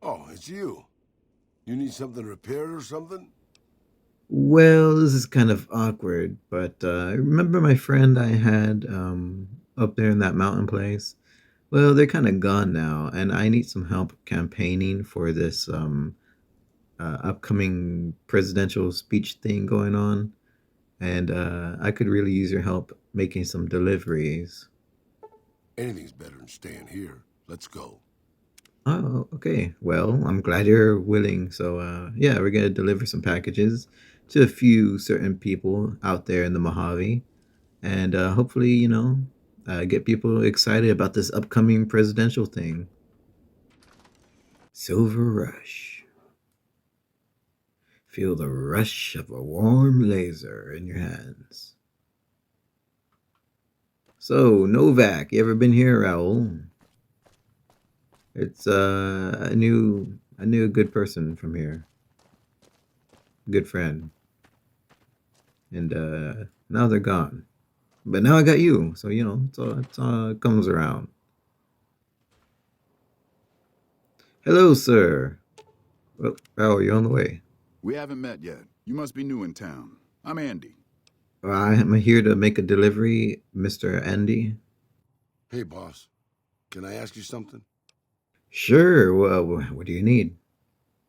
Oh, it's you. You need something repaired or something? Well, this is kind of awkward, but remember my friend I had up there in that mountain place? Well, they're kind of gone now, and I need some help campaigning for this upcoming presidential speech thing going on. And I could really use your help making some deliveries. Anything's better than staying here. Let's go. Oh, okay. Well, I'm glad you're willing. So, yeah, we're gonna deliver some packages to a few certain people out there in the Mojave, and hopefully, get people excited about this upcoming presidential thing. Silver Rush. Feel the rush of a warm laser in your hands. So, Novak, you ever been here, Raul? It's I knew a good person from here, good friend, and now they're gone. But now I got you, so it's all it comes around. Hello, sir. Well, oh, you're on the way. We haven't met yet. You must be new in town. I'm Andy. Well, I am here to make a delivery, Mister Andy. Hey, boss. Can I ask you something? Sure. Well, what do you need?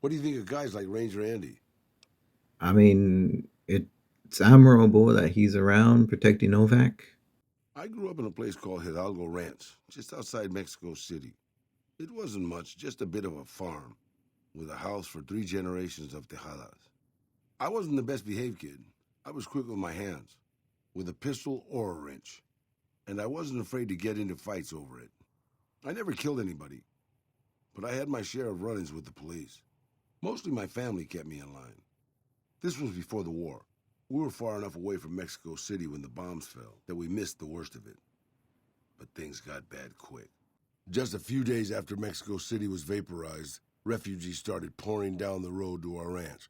What do you think of guys like Ranger Andy? I mean, it's admirable that he's around protecting Novak. I grew up in a place called Hidalgo Ranch, just outside Mexico City. It wasn't much, just a bit of a farm, with a house for 3 generations of Tejadas. I wasn't the best behaved kid. I was quick with my hands, with a pistol or a wrench, and I wasn't afraid to get into fights over it. I never killed anybody, but I had my share of run-ins with the police. Mostly my family kept me in line. This was before the war. We were far enough away from Mexico City when the bombs fell that we missed the worst of it. But things got bad quick. Just a few days after Mexico City was vaporized, refugees started pouring down the road to our ranch.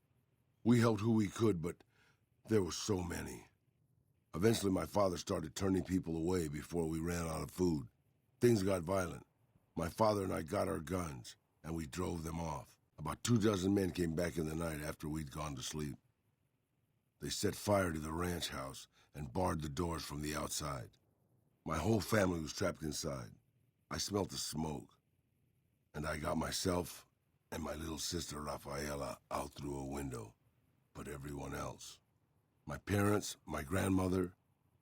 We helped who we could, but there were so many. Eventually, my father started turning people away before we ran out of food. Things got violent. My father and I got our guns, and we drove them off. About 2 dozen men came back in the night after we'd gone to sleep. They set fire to the ranch house and barred the doors from the outside. My whole family was trapped inside. I smelt the smoke, and I got myself and my little sister Rafaela out through a window. But everyone else, my parents, my grandmother,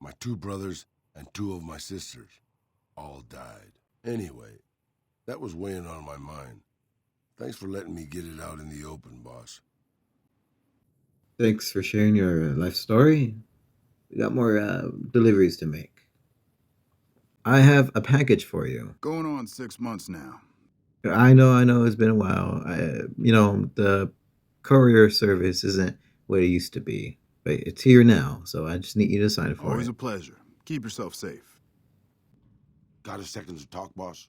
my 2 brothers, and 2 of my sisters, all died. Anyway, that was weighing on my mind. Thanks for letting me get it out in the open, boss. Thanks for sharing your life story. We got more deliveries to make. I have a package for you. Going on 6 months now. I know, it's been a while. The courier service isn't what it used to be, but it's here now, so I just need you to sign for Always it. a pleasure. Keep yourself safe. Got a second to talk, boss?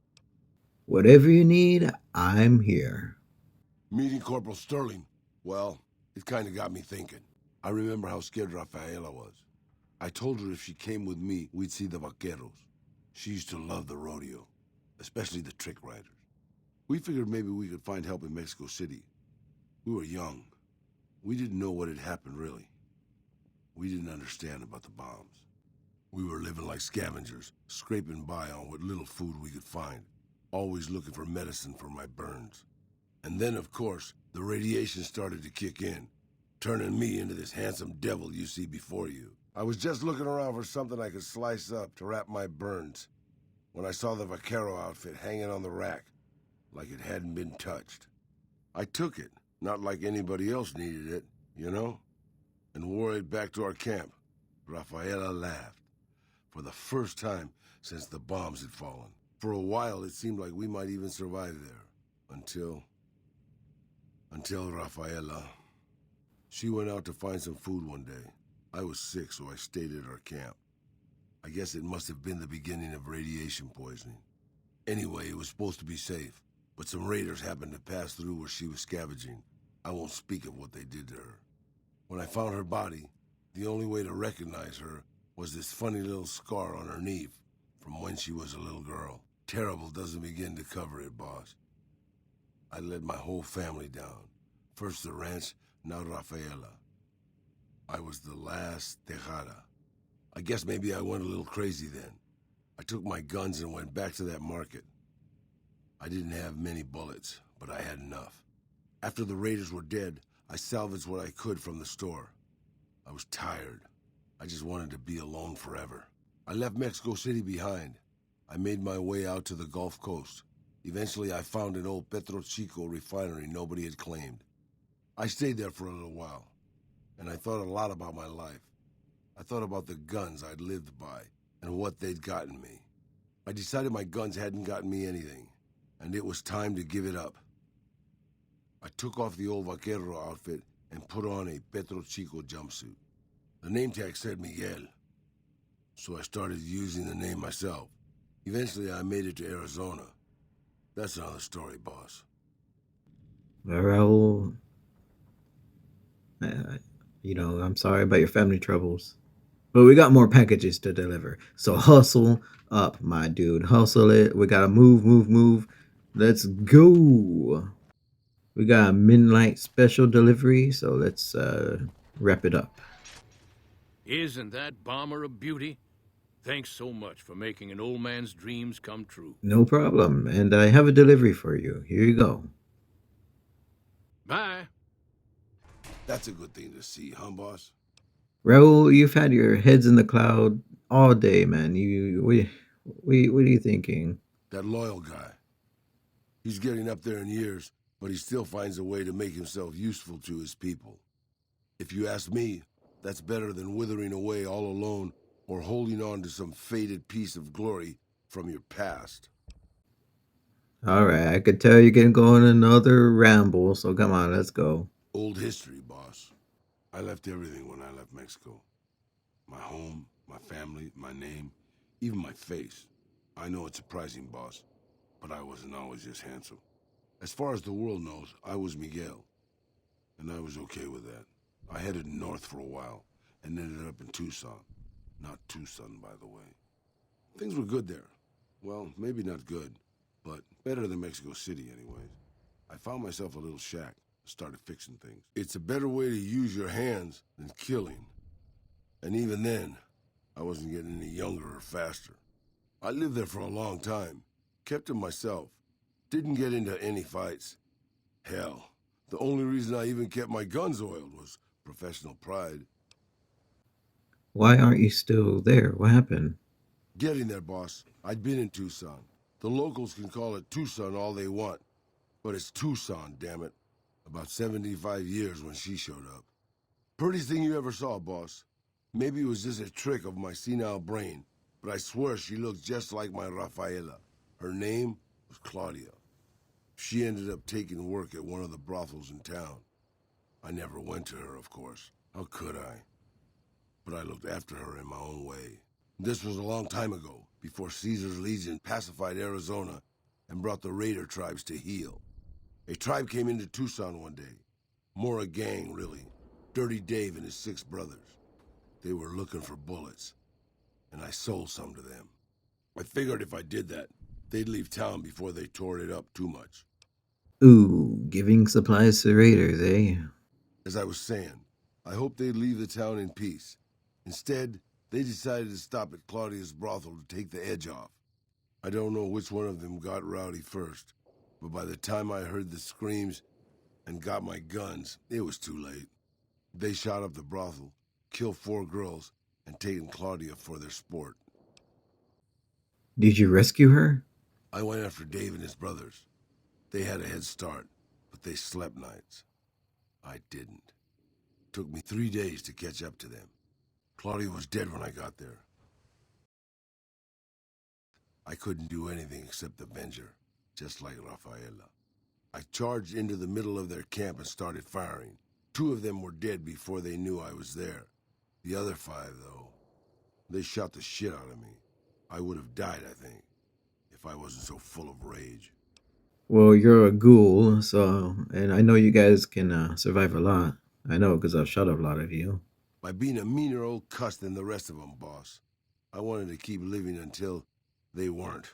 Whatever you need, I'm here. Meeting Corporal Sterling. Well, it kind of got me thinking. I remember how scared Rafaela was. I told her if she came with me, we'd see the vaqueros. She used to love the rodeo, especially the trick riders. We figured maybe we could find help in Mexico City. We were young. We didn't know what had happened, really. We didn't understand about the bombs. We were living like scavengers, scraping by on what little food we could find, always looking for medicine for my burns. And then, of course, the radiation started to kick in, turning me into this handsome devil you see before you. I was just looking around for something I could slice up to wrap my burns when I saw the vaquero outfit hanging on the rack, like it hadn't been touched. I took it, not like anybody else needed it, you know, and wore it back to our camp. Rafaela laughed, for the first time since the bombs had fallen. For a while, it seemed like we might even survive there, until Rafaela. She went out to find some food one day. I was sick, so I stayed at our camp. I guess it must have been the beginning of radiation poisoning. Anyway, it was supposed to be safe, but some raiders happened to pass through where she was scavenging. I won't speak of what they did to her. When I found her body, the only way to recognize her was this funny little scar on her knee from when she was a little girl. Terrible doesn't begin to cover it, boss. I let my whole family down. First the ranch, now Rafaela. I was the last Tejada. I guess maybe I went a little crazy then. I took my guns and went back to that market. I didn't have many bullets, but I had enough. After the raiders were dead, I salvaged what I could from the store. I was tired. I just wanted to be alone forever. I left Mexico City behind. I made my way out to the Gulf Coast. Eventually, I found an old Petro Chico refinery nobody had claimed. I stayed there for a little while, and I thought a lot about my life. I thought about the guns I'd lived by and what they'd gotten me. I decided my guns hadn't gotten me anything, and it was time to give it up. I took off the old vaquero outfit and put on a Petro Chico jumpsuit. The name tag said Miguel, so I started using the name myself. Eventually, I made it to Arizona. That's another story, boss. Raul, I'm sorry about your family troubles. But we got more packages to deliver. So hustle up, my dude. Hustle it. We gotta move. Let's go. We got a midnight special delivery, so let's wrap it up. Isn't that bomber a beauty? Thanks so much for making an old man's dreams come true. No problem. And I have a delivery for you. Here you go. Bye. That's a good thing to see, huh, boss? Raul, you've had your heads in the cloud all day, man. What are you thinking? That loyal guy. He's getting up there in years, but he still finds a way to make himself useful to his people. If you ask me, that's better than withering away all alone or holding on to some faded piece of glory from your past. All right, I could tell you're getting going another ramble, so come on, let's go. Old history, boss. I left everything when I left Mexico. My home, my family, my name, even my face. I know it's surprising, boss, but I wasn't always just handsome. As far as the world knows, I was Miguel, and I was okay with that. I headed north for a while, and ended up in Tucson. Not Tucson, by the way. Things were good there. Well, maybe not good, but better than Mexico City anyways. I found myself a little shack, started fixing things. It's a better way to use your hands than killing. And even then, I wasn't getting any younger or faster. I lived there for a long time, kept to myself, didn't get into any fights. Hell, the only reason I even kept my guns oiled was professional pride. Why aren't you still there? What happened? Getting there, boss. I'd been in Tucson. The locals can call it Tucson all they want, but it's Tucson, damn it. About 75 years when she showed up. Prettiest thing you ever saw, boss. Maybe it was just a trick of my senile brain, but I swear she looked just like my Rafaela. Her name was Claudia. She ended up taking work at one of the brothels in town. I never went to her, of course. How could I? But I looked after her in my own way. This was a long time ago, before Caesar's Legion pacified Arizona and brought the raider tribes to heel. A tribe came into Tucson one day. More a gang, really. Dirty Dave and his 6 brothers. They were looking for bullets, and I sold some to them. I figured if I did that, they'd leave town before they tore it up too much. Ooh, giving supplies to raiders, eh? As I was saying, I hoped they'd leave the town in peace. Instead, they decided to stop at Claudia's brothel to take the edge off. I don't know which one of them got rowdy first, but by the time I heard the screams and got my guns, it was too late. They shot up the brothel, killed 4 girls, and taken Claudia for their sport. Did you rescue her? I went after Dave and his brothers. They had a head start, but they slept nights. I didn't. Took me 3 days to catch up to them. Claudia was dead when I got there. I couldn't do anything except avenge her, just like Rafaela. I charged into the middle of their camp and started firing. 2 of them were dead before they knew I was there. The other 5, though, they shot the shit out of me. I would have died, I think, if I wasn't so full of rage. Well, you're a ghoul, and I know you guys can survive a lot. I know, because I've shot a lot of you. By being a meaner old cuss than the rest of them, boss. I wanted to keep living until they weren't.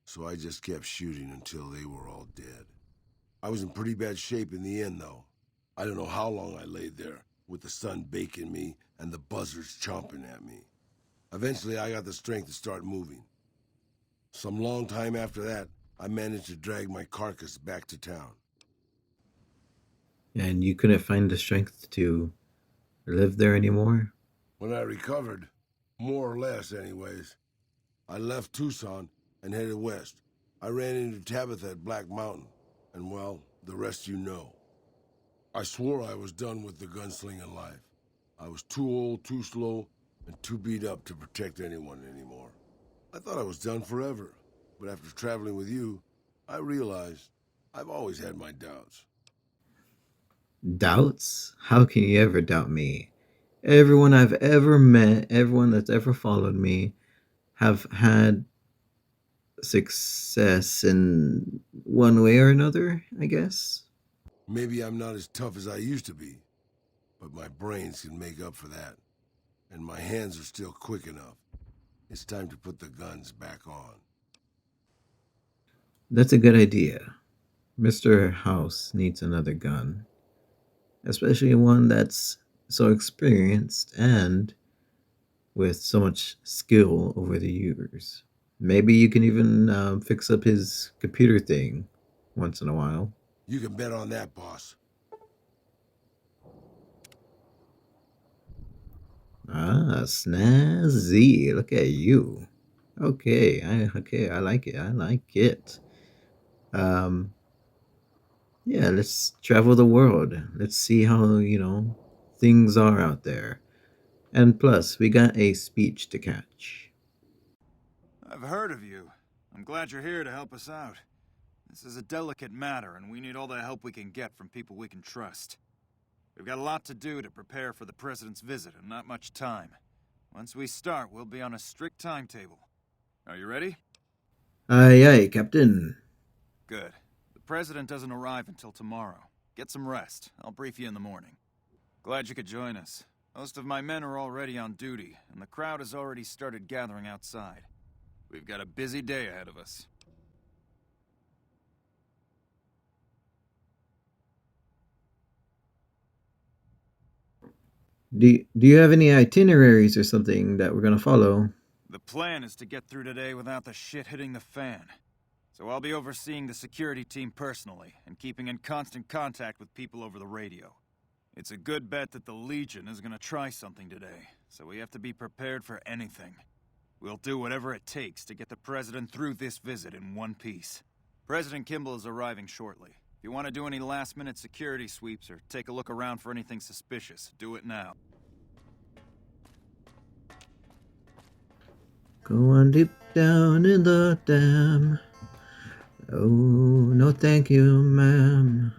So I just kept shooting until they were all dead. I was in pretty bad shape in the end, though. I don't know how long I laid there, with the sun baking me and the buzzards chomping at me. Eventually, I got the strength to start moving. Some long time after that, I managed to drag my carcass back to town. And you couldn't find the strength to live there anymore? When I recovered, more or less anyways, I left Tucson and headed west. I ran into Tabitha at Black Mountain, and well, the rest you know. I swore I was done with the gunslinging life. I was too old, too slow, and too beat up to protect anyone anymore. I thought I was done forever, but after traveling with you, I realized I've always had my doubts. Doubts? How can you ever doubt me? Everyone I've ever met, everyone that's ever followed me, have had success in one way or another, I guess. Maybe I'm not as tough as I used to be, but my brains can make up for that. And my hands are still quick enough. It's time to put the guns back on. That's a good idea. Mr. House needs another gun, especially one that's so experienced and with so much skill over the years. Maybe you can even fix up his computer thing once in a while. You can bet on that, boss. Ah, snazzy. Look at you. Okay, I like it. I like it. Um, yeah, let's travel the world. Let's see how, things are out there. And plus, we got a speech to catch. I've heard of you. I'm glad you're here to help us out. This is a delicate matter, and we need all the help we can get from people we can trust. We've got a lot to do to prepare for the President's visit, and not much time. Once we start, we'll be on a strict timetable. Are you ready? Aye, aye, Captain. Good. The President doesn't arrive until tomorrow. Get some rest. I'll brief you in the morning. Glad you could join us. Most of my men are already on duty, and the crowd has already started gathering outside. We've got a busy day ahead of us. Do you have any itineraries or something that we're going to follow? The plan is to get through today without the shit hitting the fan. So I'll be overseeing the security team personally, and keeping in constant contact with people over the radio. It's a good bet that the Legion is going to try something today, so we have to be prepared for anything. We'll do whatever it takes to get the President through this visit in one piece. President Kimball is arriving shortly. If you want to do any last-minute security sweeps or take a look around for anything suspicious, do it now. Going deep down in the dam. Oh, no thank you, ma'am.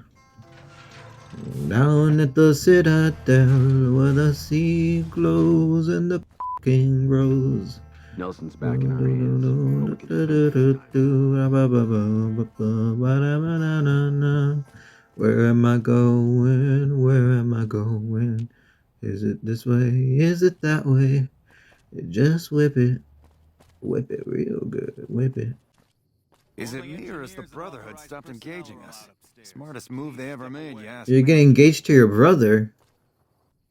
Down at the Citadel, where the sea glows and the king grows. Nelson's back in our hands. Where am I going? Where am I going? Is it this way? Is it that way? Just whip it. Whip it real good. Whip it. Is it me or has the Brotherhood stopped engaging us? Smartest move they ever made, you ask You're me. getting engaged to your brother?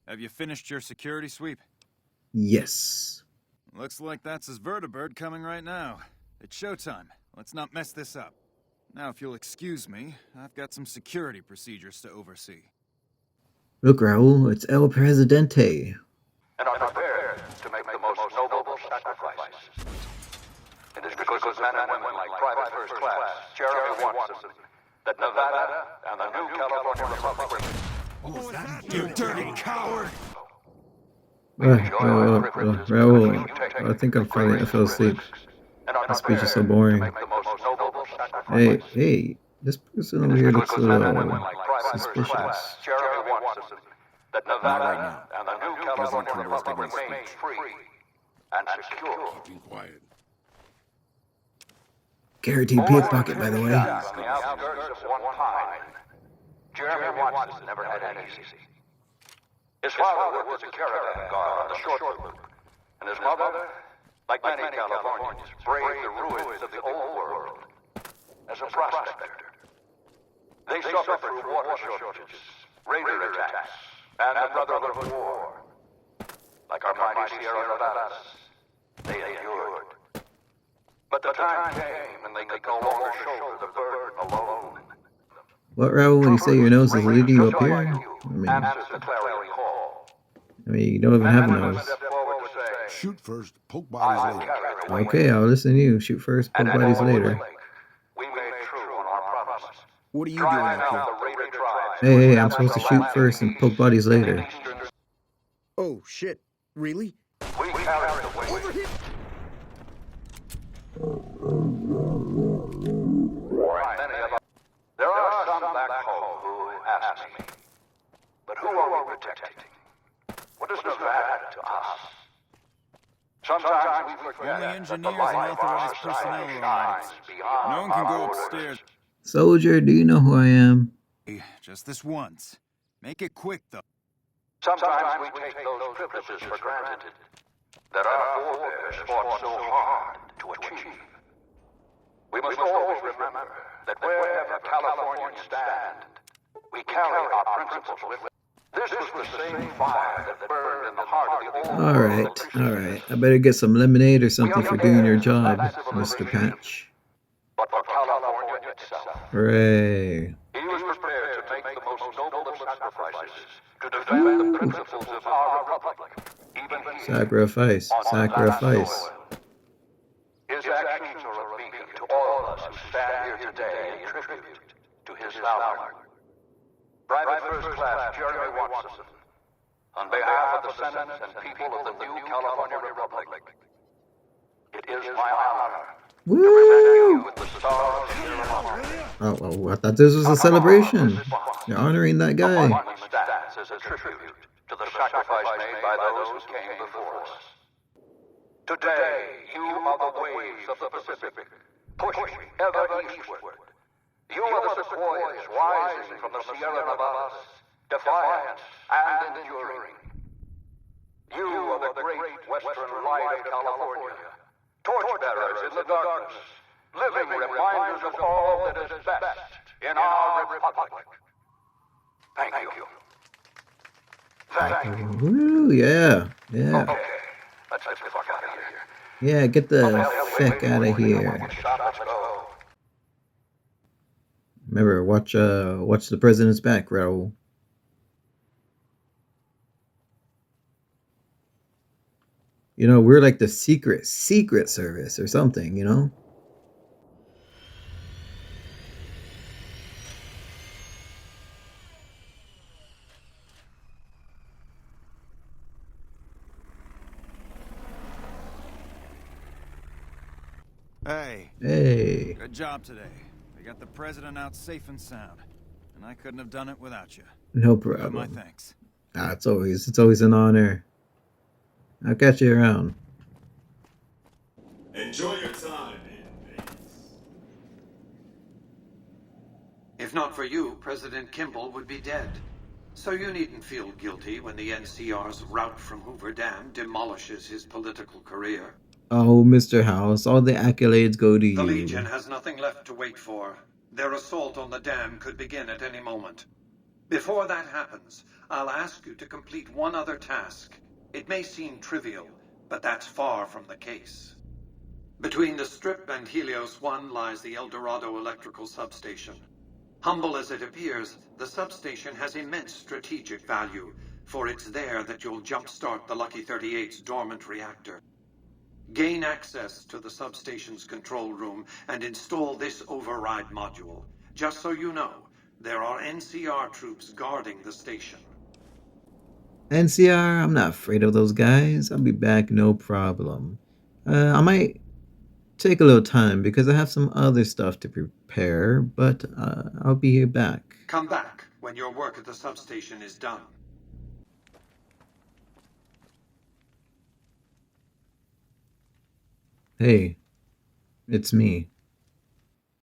Have you finished your security sweep? Yes. Looks like that's his vertibird coming right now. It's showtime. Let's not mess this up. Now, if you'll excuse me, I've got some security procedures to oversee. Look, Raul, it's El Presidente. And are prepared to make the most noble sacrifices. It is because of men and women like Private First Class, Jeremy Watson, that Nevada and the new California Republic... You dirty coward! Raul, I think I fell asleep. My speech is so boring. Hey, this person over here looks a little suspicious. Jeremy Watson, that Not right Nevada now. and the new California Republic remain free and secure. Keeping quiet. Guaranteed pickpocket, by the way. On the outskirts of one pine, Jeremy Watson never had it easy. His father worked as a caravan guard on the short route, and his mother, like many Californians, braved the ruins of the old world as a prospector. They suffer through water shortages, raider attacks, and the Brotherhood of War. Like our mighty Sierra Nevadas, they endured. But the time came and they could no longer shoulder the burden alone. What, Raul, when you say your nose is leading you up here? Answers the clarion call. I mean, you don't even have a And when we nose. step forward to say, Shoot first, poke bodies later. carry the weight. Okay, I'll listen to you. Shoot first, poke And bodies when we later. wake, we made true on our promise. What are you doing Drive up out here? the raider tribes. Hey, I'm supposed to shoot first and poke bodies later. Oh, shit. Really? We carry the weight. Over here! Many of us. There are some back home who ask me, but who are we protecting? What is Nevada to us? Sometimes we forget Only that the engineers light and of our authorized society personnel are shines beyond No one can our go borders. upstairs. Soldier, do you know who I am? Just this once. Make it quick, though. Sometimes we take those privileges for granted that our forebears fought so hard to achieve. We must always remember that wherever Californians stand, we carry our principles with us. This was the same fire that burned in the heart of the old Alright. I better get some lemonade or something for doing your job, Mr. Patch. But for California itself, Hooray. he was prepared to make the most noble of sacrifices to defend the principles of our republic, even here Sacrifice. on Sacrifice. Nevada soil. His actions are a beacon to all of us who stand here today in tribute to his valor. Private First Class Jeremy Watson, on behalf of the Senate and people of the new California Republic, it is my honor to present Woo! you with the Star of Sierra Madre. Oh, I thought this was a celebration. You're honoring that guy. One stands as a tribute to the sacrifice made by those who came before us. Today, you are the waves of the Pacific, pushing ever eastward. You are the sequoias rising from the Sierra Nevadas, defiant and enduring. You are the great western light of California, torchbearers in the darkness, living reminders of all that is best in our republic. Thank you. Thank you. Woo, yeah. Yeah. Okay, let's get the fuck out of here. Yeah, get the feck out of here. Let's go. Remember, watch the president's back, Raul. You know, we're like the secret service or something, you know? Hey, Hey. good job today. We got the president out safe and sound. And I couldn't have done it without you. No You have problem. my thanks. It's always an honor. I'll catch you around. Enjoy your time in Vegas. If not for you, President Kimball would be dead. So you needn't feel guilty when the NCR's rout from Hoover Dam demolishes his political career. Oh, Mr. House, all the accolades go to The you. Legion has nothing left to wait for. Their assault on the dam could begin at any moment. Before that happens, I'll ask you to complete one other task. It may seem trivial, but that's far from the case. Between the Strip and Helios 1 lies the El Dorado Electrical Substation. Humble as it appears, the substation has immense strategic value, for it's there that you'll jumpstart the Lucky 38's dormant reactor. Gain access to the substation's control room and install this override module. Just so you know, there are NCR troops guarding the station. NCR, I'm not afraid of those guys. I'll be back, no problem. I might take a little time because I have some other stuff to prepare, but I'll be here back. Come back when your work at the substation is done. Hey, it's me.